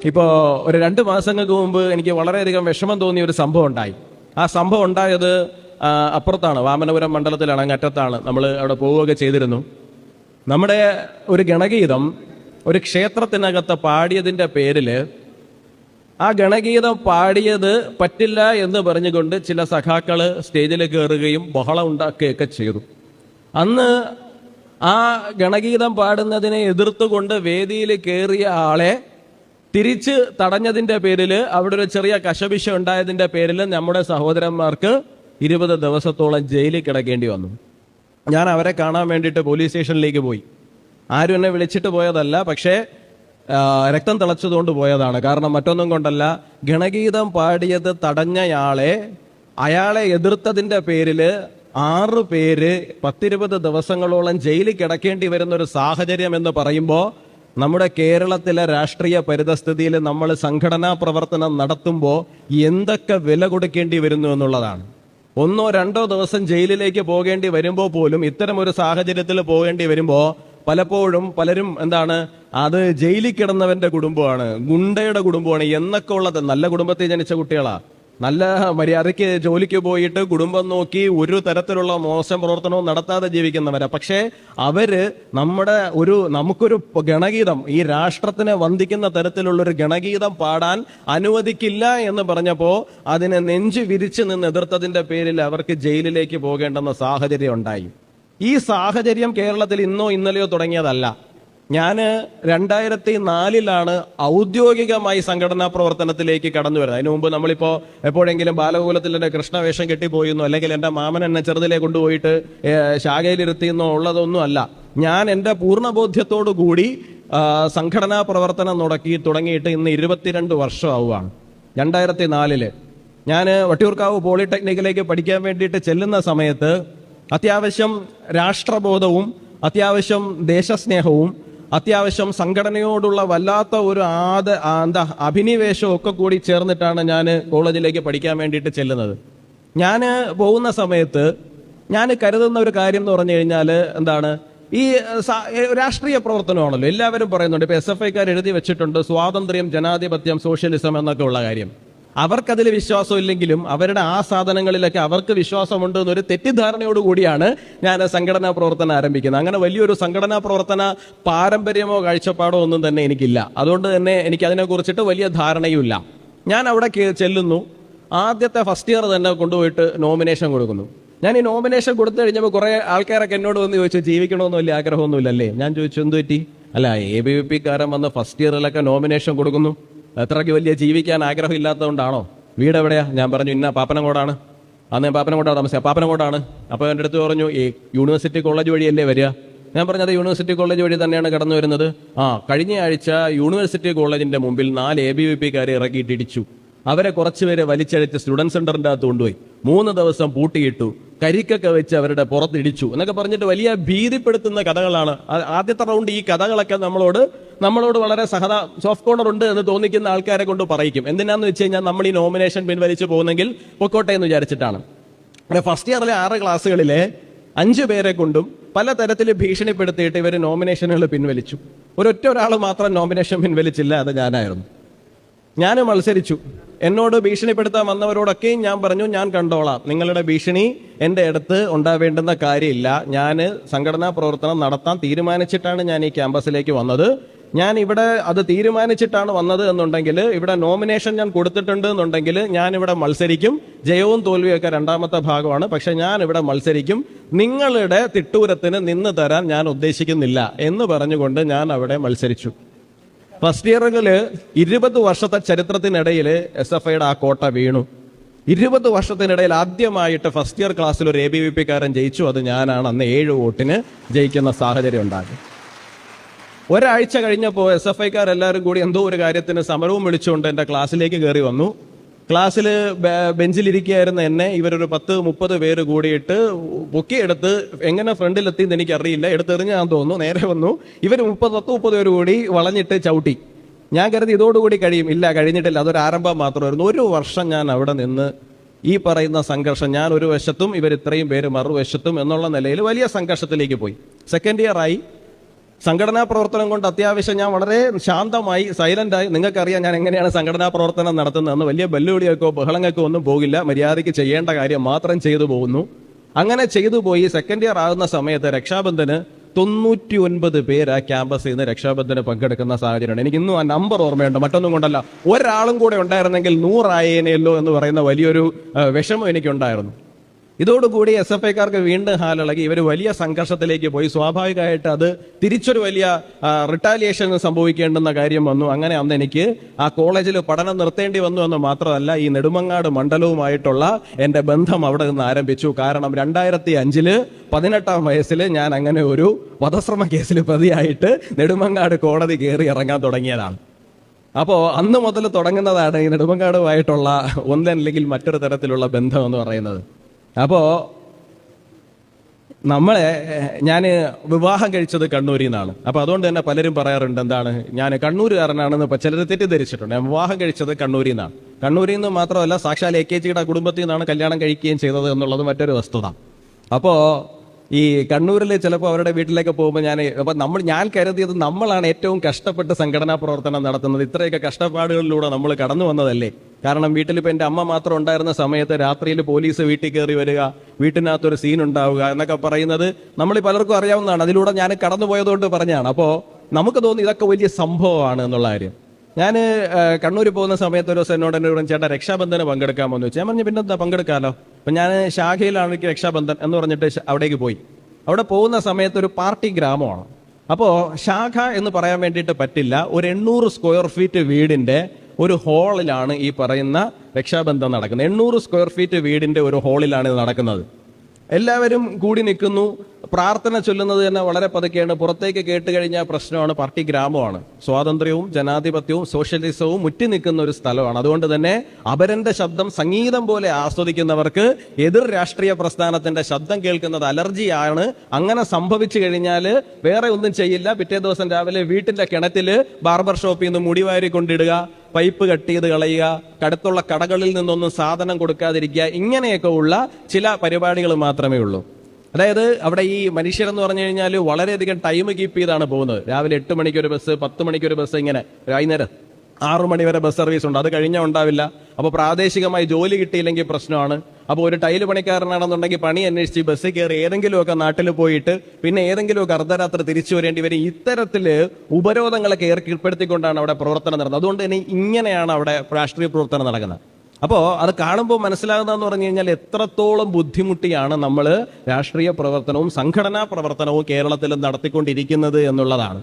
ഇപ്പോൾ ഒരു 2 മാസങ്ങൾക്ക് മുമ്പ് എനിക്ക് വളരെയധികം വിഷമം തോന്നിയ ഒരു സംഭവം ഉണ്ടായി. ആ സംഭവം ഉണ്ടായത് അപ്പുറത്താണ്, വാമനപുരം മണ്ഡലത്തിലാണ്, അങ്ങറ്റത്താണ്. നമ്മൾ അവിടെ പോവുകയൊക്കെ ചെയ്തിരുന്നു. നമ്മുടെ ഒരു ഗണഗീതം ഒരു ക്ഷേത്രത്തിനകത്ത് പാടിയതിൻ്റെ പേരിൽ ആ ഗണഗീതം പാടിയത് പറ്റില്ല എന്ന് പറഞ്ഞുകൊണ്ട് ചില സഖാക്കൾ സ്റ്റേജിൽ കയറുകയും ബഹളം ഉണ്ടാക്കുകയൊക്കെ ചെയ്തു. അന്ന് ആ ഗണഗീതം പാടുന്നതിനെ എതിർത്തുകൊണ്ട് വേദിയിൽ കയറിയ ആളെ തിരിച്ച് തടഞ്ഞതിൻ്റെ പേരിൽ, അവിടെ ഒരു ചെറിയ കശപിശ ഉണ്ടായതിൻ്റെ പേരിൽ നമ്മുടെ സഹോദരന്മാർക്ക് 20 ദിവസത്തോളം ജയിലിൽ കിടക്കേണ്ടി വന്നു. ഞാൻ അവരെ കാണാൻ വേണ്ടിയിട്ട് പോലീസ് സ്റ്റേഷനിലേക്ക് പോയി. ആരും എന്നെ വിളിച്ചിട്ട് പോയതല്ല, പക്ഷേ രക്തം തിളച്ചതുകൊണ്ട് പോയതാണ്. കാരണം മറ്റൊന്നും കൊണ്ടല്ല, ഗണഗീതം പാടിയത് തടഞ്ഞയാളെ, അയാളെ എതിർത്തതിൻ്റെ പേരിൽ 6 പേര് 10-20 ദിവസങ്ങളോളം ജയിലിൽ കിടക്കേണ്ടി വരുന്ന ഒരു സാഹചര്യം എന്ന് പറയുമ്പോൾ, നമ്മുടെ കേരളത്തിലെ രാഷ്ട്രീയ പരിതസ്ഥിതിയിൽ നമ്മൾ സംഘടനാ പ്രവർത്തനം നടത്തുമ്പോൾ എന്തൊക്കെ വില കൊടുക്കേണ്ടി വരുന്നു എന്നുള്ളതാണ്. 1-2 ദിവസം ജയിലിലേക്ക് പോകേണ്ടി വരുമ്പോൾ പോലും, ഇത്തരം ഒരു സാഹചര്യത്തിൽ പോകേണ്ടി വരുമ്പോൾ പലപ്പോഴും പലരും അത് ജയിലിൽ കിടന്നവന്റെ കുടുംബമാണ്, ഗുണ്ടയുടെ കുടുംബമാണ് എന്നൊക്കെ ഉള്ളത്. നല്ല കുടുംബത്തിൽ ജനിച്ച കുട്ടികളാ, നല്ല മര്യാദയ്ക്ക് ജോലിക്ക് പോയിട്ട് കുടുംബം നോക്കി ഒരു തരത്തിലുള്ള മോശം പ്രവർത്തനവും നടത്താതെ ജീവിക്കുന്നവരാ. പക്ഷേ അവര് നമുക്കൊരു ഗണഗീതം, ഈ രാഷ്ട്രത്തിനെ വന്ദിക്കുന്ന തരത്തിലുള്ളൊരു ഗണഗീതം പാടാൻ അനുവദിക്കില്ല എന്ന് പറഞ്ഞപ്പോൾ അതിനെ നെഞ്ചു വിരിച്ച് നിന്ന് എതിർത്തതിന്റെ പേരിൽ അവർക്ക് ജയിലിലേക്ക് പോകേണ്ടെന്ന സാഹചര്യം ഉണ്ടായി. ഈ സാഹചര്യം കേരളത്തിൽ ഇന്നോ ഇന്നലെയോ തുടങ്ങിയതല്ല. ഞാൻ 2004 ഔദ്യോഗികമായി സംഘടനാ പ്രവർത്തനത്തിലേക്ക് കടന്നു വരുന്നത്. അതിനു മുമ്പ് നമ്മളിപ്പോൾ എപ്പോഴെങ്കിലും ബാലഗോകുലത്തിൽ എൻ്റെ കൃഷ്ണവേഷം കെട്ടിപ്പോയെന്നോ അല്ലെങ്കിൽ എൻ്റെ മാമൻ എന്നെ ചെറുതിലെ കൊണ്ടുപോയിട്ട് ശാഖയിലിരുത്തിയെന്നോ ഉള്ളതൊന്നും അല്ല. ഞാൻ എൻ്റെ പൂർണ്ണബോധ്യത്തോടു കൂടി സംഘടനാ പ്രവർത്തനം തുടങ്ങിയിട്ട് ഇന്ന് 22 വർഷമാവുകയാണ്. 2004 ഞാൻ വട്ടിയൂർക്കാവ് പോളിടെക്നിക്കിലേക്ക് പഠിക്കാൻ വേണ്ടിയിട്ട് ചെല്ലുന്ന സമയത്ത് അത്യാവശ്യം രാഷ്ട്രബോധവും അത്യാവശ്യം ദേശസ്നേഹവും അത്യാവശ്യം സംഘടനയോടുള്ള വല്ലാത്ത ഒരു അഭിനിവേശവും ഒക്കെ കൂടി ചേർന്നിട്ടാണ് ഞാൻ കോളേജിലേക്ക് പഠിക്കാൻ വേണ്ടിയിട്ട് ചെല്ലുന്നത്. ഞാൻ പോകുന്ന സമയത്ത് ഞാൻ കരുതുന്ന ഒരു കാര്യം എന്ന് പറഞ്ഞു കഴിഞ്ഞാൽ ഈ രാഷ്ട്രീയ പ്രവർത്തനമാണല്ലോ. എല്ലാവരും പറയുന്നുണ്ട്, ഇപ്പൊ SFIക്കാർ എഴുതി വെച്ചിട്ടുണ്ട് സ്വാതന്ത്ര്യം, ജനാധിപത്യം, സോഷ്യലിസം എന്നൊക്കെ ഉള്ള കാര്യം. അവർക്കതിൽ വിശ്വാസം ഇല്ലെങ്കിലും അവരുടെ ആ സാധനങ്ങളിലൊക്കെ അവർക്ക് വിശ്വാസമുണ്ട് എന്നൊരു തെറ്റിദ്ധാരണയോടുകൂടിയാണ് ഞാൻ സംഘടനാ പ്രവർത്തനം ആരംഭിക്കുന്നത്. അങ്ങനെ വലിയൊരു സംഘടനാ പ്രവർത്തന പാരമ്പര്യമോ കാഴ്ചപ്പാടോ ഒന്നും തന്നെ എനിക്കില്ല. അതുകൊണ്ട് തന്നെ എനിക്ക് അതിനെക്കുറിച്ചിട്ട് വലിയ ധാരണയുമില്ല. ഞാൻ അവിടെ ചെല്ലുന്നു. ആദ്യത്തെ ഫസ്റ്റ് ഇയർ തന്നെ കൊണ്ടുപോയിട്ട് നോമിനേഷൻ കൊടുക്കുന്നു. ഞാൻ ഈ നോമിനേഷൻ കൊടുത്തു കഴിഞ്ഞപ്പോൾ കുറേ ആൾക്കാരൊക്കെ എന്നോട് വന്ന് ചോദിച്ചു, ജീവിക്കണമെന്ന് വലിയ ആഗ്രഹമൊന്നുമില്ലല്ലേ? ഞാൻ ചോദിച്ചു, എന്ത് പറ്റി? അല്ല, ABVP-കാരൻ വന്ന് ഫസ്റ്റ് ഇയറിലൊക്കെ നോമിനേഷൻ കൊടുക്കുന്നു, അത്രയ്ക്ക് വലിയ ജീവിക്കാൻ ആഗ്രഹം ഇല്ലാത്തതുകൊണ്ടാണോ? വീട് എവിടെയാ? ഞാൻ പറഞ്ഞു, ഇന്ന പാപ്പനംകോടാണ്. അന്ന് ഞാൻ പാപ്പനംകോടാണ് താമസിക്കുക. പാപ്പനംകോടാണ്. അപ്പോൾ എൻ്റെ അടുത്ത് പറഞ്ഞു, ഈ യൂണിവേഴ്സിറ്റി കോളേജ് വഴിയല്ലേ വരിക? ഞാൻ പറഞ്ഞത് യൂണിവേഴ്സിറ്റി കോളേജ് വഴി തന്നെയാണ് കടന്നു വരുന്നത്. കഴിഞ്ഞ ആഴ്ച യൂണിവേഴ്സിറ്റി കോളേജിന്റെ മുമ്പിൽ 4 ABVP-കാരെ ഇറക്കിയിട്ട് ഇടിച്ചു. അവരെ കുറച്ചുപേരെ വലിച്ചഴിച്ച് സ്റ്റുഡൻറ് സെന്ററിന്റെ അകത്ത് കൊണ്ടുപോയി 3 ദിവസം പൂട്ടിയിട്ടു, കരിക്കൊക്കെ വെച്ച് അവരുടെ പുറത്തിടിച്ചു എന്നൊക്കെ പറഞ്ഞിട്ട് വലിയ ഭീതിപ്പെടുത്തുന്ന കഥകളാണ്. ആദ്യത്തെ റൗണ്ട് ഈ കഥകളൊക്കെ നമ്മളോട് വളരെ സോഫ്റ്റ് കോർണർ ഉണ്ട് എന്ന് തോന്നിക്കുന്ന ആൾക്കാരെ കൊണ്ട് പറയിക്കും. എന്തിനാന്ന് വെച്ച് കഴിഞ്ഞാൽ നമ്മൾ ഈ നോമിനേഷൻ പിൻവലിച്ച് പോകുന്നെങ്കിൽ പൊക്കോട്ടെ എന്ന് വിചാരിച്ചിട്ടാണ്. ഫസ്റ്റ് ഇയറിലെ 6 ക്ലാസ്സുകളിലെ 5 പേരെ കൊണ്ടും പലതരത്തിൽ ഭീഷണിപ്പെടുത്തിയിട്ട് ഇവർ നോമിനേഷനുകൾ പിൻവലിച്ചു. ഒരാൾ മാത്രം നോമിനേഷൻ പിൻവലിച്ചില്ല, അത് ഞാനായിരുന്നു. ഞാൻ മത്സരിച്ചു. എന്നോട് ഭീഷണിപ്പെടുത്താൻ വന്നവരോടൊക്കെയും ഞാൻ പറഞ്ഞു, ഞാൻ കണ്ടോളാം, നിങ്ങളുടെ ഭീഷണി എൻ്റെ അടുത്ത് ഉണ്ടാവേണ്ടുന്ന കാര്യമില്ല. ഞാൻ സംഘടനാ പ്രവർത്തനം നടത്താൻ തീരുമാനിച്ചിട്ടാണ് ഞാൻ ഈ ക്യാമ്പസിലേക്ക് വന്നത്. ഞാൻ ഇവിടെ അത് തീരുമാനിച്ചിട്ടാണ് വന്നത് എന്നുണ്ടെങ്കിൽ, ഇവിടെ നോമിനേഷൻ ഞാൻ കൊടുത്തിട്ടുണ്ട് എന്നുണ്ടെങ്കിൽ ഞാൻ ഇവിടെ മത്സരിക്കും. ജയവും തോൽവിയും ഒക്കെ രണ്ടാമത്തെ ഭാഗമാണ്. പക്ഷെ ഞാൻ ഇവിടെ മത്സരിക്കും. നിങ്ങളുടെ തിട്ടൂരത്തിന് നിന്ന് തരാൻ ഞാൻ ഉദ്ദേശിക്കുന്നില്ല എന്ന് പറഞ്ഞുകൊണ്ട് ഞാൻ അവിടെ മത്സരിച്ചു. ഫസ്റ്റ് ഇയറുകളിൽ 20 വർഷത്തെ ചരിത്രത്തിനിടയിൽ SFIയുടെ ആ കോട്ട വീണു. 20 വർഷത്തിനിടയിൽ ആദ്യമായിട്ട് ഫസ്റ്റ് ഇയർ ക്ലാസ്സിൽ ഒരു ABVP-കാരൻ ജയിച്ചു. അത് ഞാനാണ്. അന്ന് 7 വോട്ടിന് ജയിക്കുന്ന സാഹചര്യം ഉണ്ടായി. ഒരാഴ്ച കഴിഞ്ഞപ്പോൾ SFIക്കാരെല്ലാവരും കൂടി എന്തോ ഒരു കാര്യത്തിന് സമരവും വിളിച്ചുകൊണ്ട് എൻ്റെ ക്ലാസ്സിലേക്ക് കയറി വന്നു. ക്ലാസ്സിൽ ബെഞ്ചിലിരിക്കുകയായിരുന്ന എന്നെ ഇവരൊരു 10-30 പേര് കൂടിയിട്ട് പൊക്കിയെടുത്ത് എങ്ങനെ ഫ്രണ്ടിലെത്തിയെന്ന് എനിക്കറിയില്ല, എടുത്തെറിഞ്ഞാന്ന് തോന്നുന്നു. നേരെ വന്നു. ഇവർ 30 പേര് കൂടി വളഞ്ഞിട്ട് ചവിട്ടി. ഞാൻ കരുതി ഇതോടുകൂടി കഴിയും. ഇല്ല, കഴിഞ്ഞിട്ടില്ല. അതൊരു ആരംഭം മാത്രമായിരുന്നു. 1 വർഷം ഞാൻ അവിടെ നിന്ന് ഈ പറയുന്ന സംഘർഷം, ഞാൻ ഒരു വശത്തും ഇവർ ഇത്രയും പേര് മറുവശത്തും എന്നുള്ള നിലയിൽ വലിയ സംഘർഷത്തിലേക്ക് പോയി. സെക്കൻഡ് ഇയർ ആയി. സംഘടനാ പ്രവർത്തനം കൊണ്ട് അത്യാവശ്യം ഞാൻ വളരെ ശാന്തമായി സൈലന്റായി, നിങ്ങൾക്കറിയാം ഞാൻ എങ്ങനെയാണ് സംഘടനാ പ്രവർത്തനം നടത്തുന്നതെന്ന്, വലിയ വെല്ലുവിളിയൊക്കെ ബഹളങ്ങൾക്കോ ഒന്നും പോകില്ല, മര്യാദയ്ക്ക് ചെയ്യേണ്ട കാര്യം മാത്രം ചെയ്തു പോകുന്നു. അങ്ങനെ ചെയ്തു പോയി സെക്കൻഡ് ഇയർ ആകുന്ന സമയത്ത് രക്ഷാബന്ധന് 99 പേര് ആ ക്യാമ്പസിൽ നിന്ന് രക്ഷാബന്ധന് പങ്കെടുക്കുന്ന സാഹചര്യമാണ്. എനിക്ക് ഇന്നും ആ നമ്പർ ഓർമ്മയുണ്ട്, മറ്റൊന്നും കൊണ്ടല്ല. ഒരാളും കൂടെ ഉണ്ടായിരുന്നെങ്കിൽ 100 ആയേനെയല്ലോ എന്ന് പറയുന്ന വലിയൊരു വിഷമം എനിക്കുണ്ടായിരുന്നു. ഇതോടുകൂടി SFIക്കാർക്ക് വീണ്ടും ഹാലിളകി, ഇവർ വലിയ സംഘർഷത്തിലേക്ക് പോയി. സ്വാഭാവികമായിട്ട് അത് തിരിച്ചൊരു വലിയ റിട്ടാലിയേഷൻ സംഭവിക്കേണ്ടുന്ന കാര്യം വന്നു. അങ്ങനെ അന്ന് എനിക്ക് ആ കോളേജിൽ പഠനം നിർത്തേണ്ടി വന്നു എന്ന് മാത്രമല്ല, ഈ നെടുമങ്ങാട് മണ്ഡലവുമായിട്ടുള്ള എൻ്റെ ബന്ധം അവിടെ നിന്ന് ആരംഭിച്ചു. കാരണം 2005 18-ാം വയസ്സിൽ ഞാൻ അങ്ങനെ ഒരു വധശ്രമ കേസിൽ പ്രതിയായിട്ട് നെടുമങ്ങാട് കോടതി കയറി ഇറങ്ങാൻ തുടങ്ങിയതാണ്. അപ്പോൾ അന്ന് മുതൽ തുടങ്ങുന്നതാണ് ഈ നെടുമങ്ങാടുമായിട്ടുള്ള ഒന്നല്ലെങ്കിൽ മറ്റൊരു തരത്തിലുള്ള ബന്ധം എന്ന് പറയുന്നത്. അപ്പോൾ ഞാൻ വിവാഹം കഴിച്ചത് കണ്ണൂരിൽ നിന്നാണ്. അപ്പോൾ അതുകൊണ്ട് തന്നെ പലരും പറയാറുണ്ട് എന്താണ് ഞാൻ കണ്ണൂരുകാരനാണെന്ന് ചിലർ തെറ്റിദ്ധരിച്ചിട്ടുണ്ട്. ഞാൻ വിവാഹം കഴിച്ചത് കണ്ണൂരിൽ നിന്നാണ്. കണ്ണൂരിൽ നിന്ന് മാത്രമല്ല, സാക്ഷാൽ AKGയുടെ കുടുംബത്തിൽ നിന്നാണ് കല്യാണം കഴിക്കുകയും ചെയ്തത് എന്നുള്ളത് മറ്റൊരു വസ്തുത. അപ്പോൾ ഈ കണ്ണൂരിൽ ചിലപ്പോൾ അവരുടെ വീട്ടിലേക്ക് പോകുമ്പോൾ ഞാൻ കരുതിയത് നമ്മളാണ് ഏറ്റവും കഷ്ടപ്പെട്ട് സംഘടനാ പ്രവർത്തനം നടത്തുന്നത്. ഇത്രയൊക്കെ കഷ്ടപ്പാടുകളിലൂടെ നമ്മൾ കടന്നു വന്നതല്ലേ. കാരണം വീട്ടിലിപ്പോൾ എൻ്റെ അമ്മ മാത്രം ഉണ്ടായിരുന്ന സമയത്ത് രാത്രിയിൽ പോലീസ് വീട്ടിൽ കയറി വരിക, വീട്ടിനകത്തൊരു സീൻ ഉണ്ടാവുക എന്നൊക്കെ പറയുന്നത് നമ്മൾ പലർക്കും അറിയാവുന്നതാണ്. അതിലൂടെ ഞാൻ കടന്നു പോയതുകൊണ്ട് പറഞ്ഞാണ്. അപ്പോൾ നമുക്ക് തോന്നി ഇതൊക്കെ വലിയ സംഭവമാണ് എന്നുള്ള കാര്യം. ഞാൻ കണ്ണൂരിൽ പോകുന്ന സമയത്ത് ഒരു ദിവസം എന്നോട് ചേട്ടാ രക്ഷാബന്ധന് പങ്കെടുക്കാമെന്ന് വെച്ചാൽ ഞാൻ പറഞ്ഞു പിന്നെന്താ പങ്കെടുക്കാമല്ലോ. അപ്പം ഞാൻ ശാഖയിലാണ് എനിക്ക് രക്ഷാബന്ധൻ എന്ന് പറഞ്ഞിട്ട് അവിടേക്ക് പോയി. അവിടെ പോകുന്ന സമയത്ത് ഒരു പാർട്ടി ഗ്രാമമാണ്. അപ്പോൾ ശാഖ എന്ന് പറയാൻ വേണ്ടിയിട്ട് പറ്റില്ല. ഒരു 800 സ്ക്വയർ ഫീറ്റ് വീടിന്റെ ഒരു ഹാളിലാണ് ഈ പറയുന്ന രക്ഷാബന്ധം നടക്കുന്നത്. 800 സ്ക്വയർ ഫീറ്റ് വീടിന്റെ ഒരു ഹാളിലാണ് ഇത് നടക്കുന്നത്. എല്ലാവരും കൂടി നിൽക്കുന്നു. പ്രാർത്ഥന ചൊല്ലുന്നത് തന്നെ വളരെ പതുക്കെയാണ്. പുറത്തേക്ക് കേട്ട് കഴിഞ്ഞാൽ പ്രശ്നമാണ്. പാർട്ടി ഗ്രാമമാണ്. സ്വാതന്ത്ര്യവും ജനാധിപത്യവും സോഷ്യലിസവും മുറ്റി നിൽക്കുന്ന ഒരു സ്ഥലമാണ്. അതുകൊണ്ട് തന്നെ അപരന്റെ ശബ്ദം സംഗീതം പോലെ ആസ്വദിക്കുന്നവർക്ക് എതിർ രാഷ്ട്രീയ പ്രസ്ഥാനത്തിന്റെ ശബ്ദം കേൾക്കുന്നത് അലർജിയാണ്. അങ്ങനെ സംഭവിച്ചു കഴിഞ്ഞാൽ വേറെ ഒന്നും ചെയ്യില്ല. പിറ്റേ ദിവസം രാവിലെ വീട്ടിന്റെ കിണറ്റില് ബാർബർ ഷോപ്പിൽ നിന്ന് മുടിവാരി കൊണ്ടിടുക, പൈപ്പ് കട്ട് ചെയ്ത് കളയുക, അടുത്തുള്ള കടകളിൽ നിന്നൊന്നും സാധനം കൊടുക്കാതിരിക്കുക, ഇങ്ങനെയൊക്കെ ഉള്ള ചില പരിപാടികൾ മാത്രമേ ഉള്ളൂ. അതായത് അവിടെ ഈ മനുഷ്യരെന്ന് പറഞ്ഞു കഴിഞ്ഞാൽ വളരെയധികം ടൈം കീപ്പ് ചെയ്താണ് പോകുന്നത്. രാവിലെ 8 മണിക്കൊരു ബസ്, 10 മണിക്കൊരു ബസ്, ഇങ്ങനെ വൈകുന്നേരം 6 മണി വരെ ബസ് സർവീസ് ഉണ്ട്. അത് കഴിഞ്ഞാൽ ഉണ്ടാവില്ല. അപ്പോൾ പ്രാദേശികമായി ജോലി കിട്ടിയില്ലെങ്കിൽ പ്രശ്നമാണ്. അപ്പോൾ ഒരു ടൈല് പണിക്കാരനാണെന്നുണ്ടെങ്കിൽ പണി അന്വേഷിച്ച് ബസ്സിൽ കയറി ഏതെങ്കിലുമൊക്കെ നാട്ടിൽ പോയിട്ട് പിന്നെ ഏതെങ്കിലുമൊക്കെ അർദ്ധരാത്രി തിരിച്ചു വരേണ്ടി വരും. ഇത്തരത്തില് ഉപരോധങ്ങളൊക്കെ ഏർപ്പെടുത്തിക്കൊണ്ടാണ് അവിടെ പ്രവർത്തനം നടന്നത്. അതുകൊണ്ട് തന്നെ ഇങ്ങനെയാണ് അവിടെ രാഷ്ട്രീയ പ്രവർത്തനം നടക്കുന്നത്. അപ്പോൾ അത് കാണുമ്പോൾ മനസ്സിലാകുന്നതെന്ന് പറഞ്ഞു കഴിഞ്ഞാൽ എത്രത്തോളം ബുദ്ധിമുട്ടിയാണ് നമ്മൾ രാഷ്ട്രീയ പ്രവർത്തനവും സംഘടനാ പ്രവർത്തനവും കേരളത്തിൽ നടത്തിക്കൊണ്ടിരിക്കുന്നത് എന്നുള്ളതാണ്.